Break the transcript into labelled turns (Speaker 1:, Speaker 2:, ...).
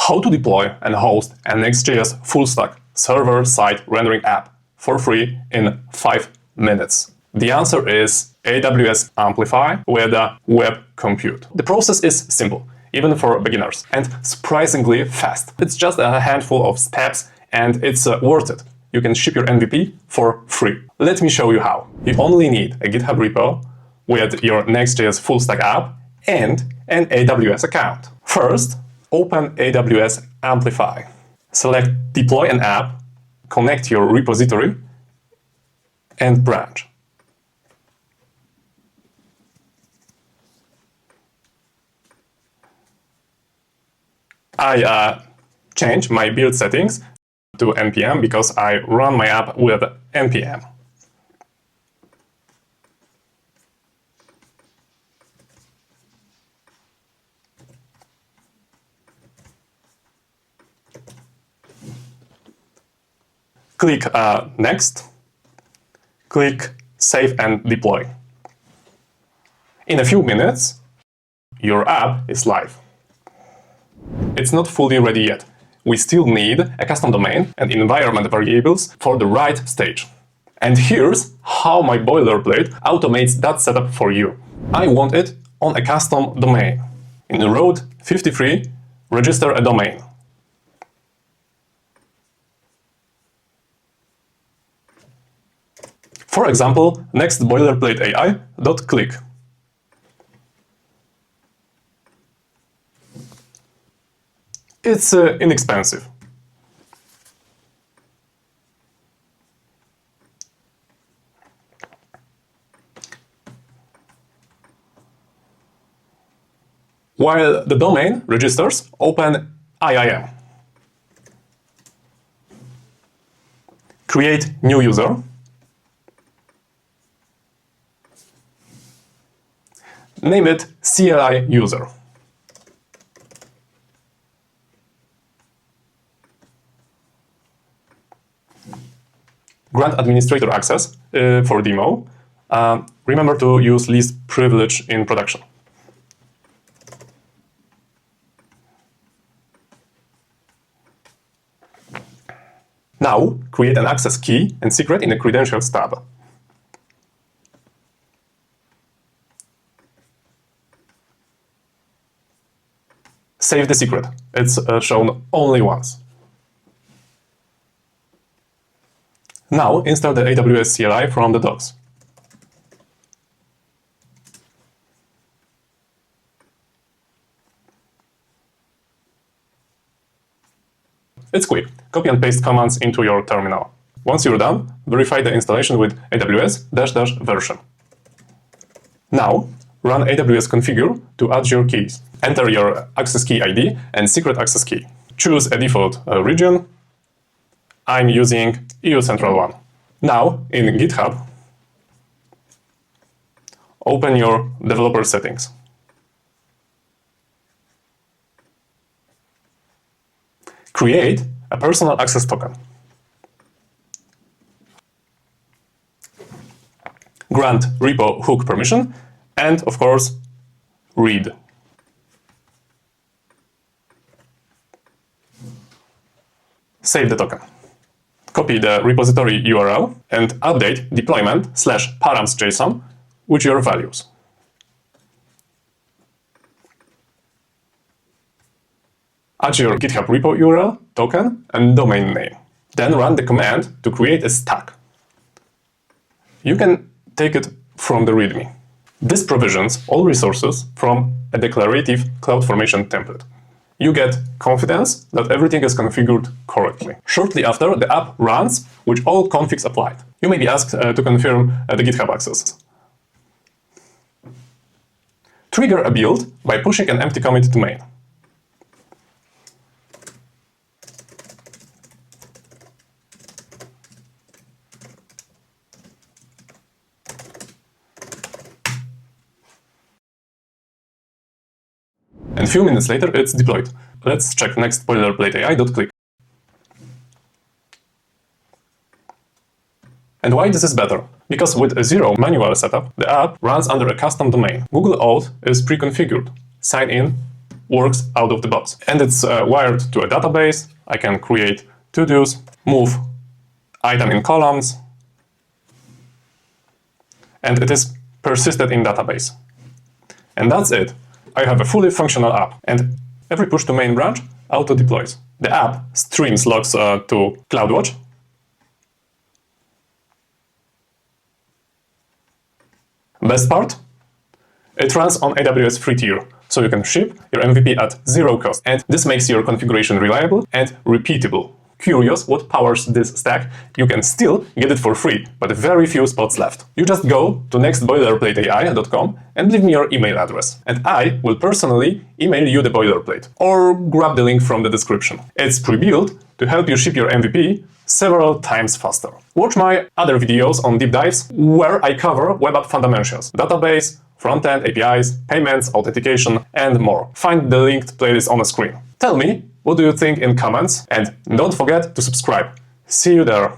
Speaker 1: How to deploy and host a Next.js Fullstack server-side rendering app for free in 5 minutes? The answer is AWS Amplify with a web compute. The process is simple, even for beginners, and surprisingly fast. It's just a handful of steps and it's worth it. You can ship your MVP for free. Let me show you how. You only need a GitHub repo with your Next.js Fullstack app and an AWS account. First, open AWS Amplify. Select Deploy an app, connect your repository, and branch. I change my build settings to NPM because I run my app with NPM. Click Next, click Save and Deploy. In a few minutes, your app is live. It's not fully ready yet. We still need a custom domain and environment variables for the right stage. And here's how my boilerplate automates that setup for you. I want it on a custom domain. In road 53, register a domain. For example, Next.boilerplate.ai.click. It's inexpensive. While the domain registers, open IIM. Create new user. Name it CLI user. Grant administrator access for demo. Remember to use least privilege in production. Now, create an access key and secret in the Credentials tab. Save the secret. It's shown only once. Now, install the AWS CLI from the docs. It's quick. Copy and paste commands into your terminal. Once you're done, verify the installation with AWS --version. Now, run AWS configure to add your keys. Enter your access key ID and secret access key. Choose a default region. I'm using EU Central 1. Now, in GitHub, open your developer settings. Create a personal access token. Grant repo hook permission, and of course, read. Save the token. Copy the repository URL and update deployment/params.json with your values. Add your GitHub repo URL, token, and domain name. Then run the command to create a stack. You can take it from the README. This provisions all resources from a declarative CloudFormation template. You get confidence that everything is configured correctly. Shortly after, the app runs with all configs applied. You may be asked to confirm the GitHub access. Trigger a build by pushing an empty commit to main. And a few minutes later, it's deployed. Let's check Next.boilerplate.ai.click. And why this is better? Because with a zero manual setup, the app runs under a custom domain. Google Auth is pre-configured. Sign in works out of the box. And it's wired to a database. I can create to-dos, move item in columns, and it is persisted in database. And that's it. I have a fully functional app, and every push to main branch auto-deploys. The app streams logs to CloudWatch. Best part? It runs on AWS free tier, so you can ship your MVP at zero cost. And this makes your configuration reliable and repeatable. Curious what powers this stack? You can still get it for free, but very few spots left. You just go to Next.boilerplateai.com and leave me your email address, and I will personally email you the boilerplate, or grab the link from the description. It's pre-built to help you ship your MVP several times faster. Watch my other videos on deep dives where I cover web app fundamentals, database, front-end APIs, payments, authentication, and more. Find the linked playlist on the screen. Tell me what do you think in comments, and don't forget to subscribe. See you there.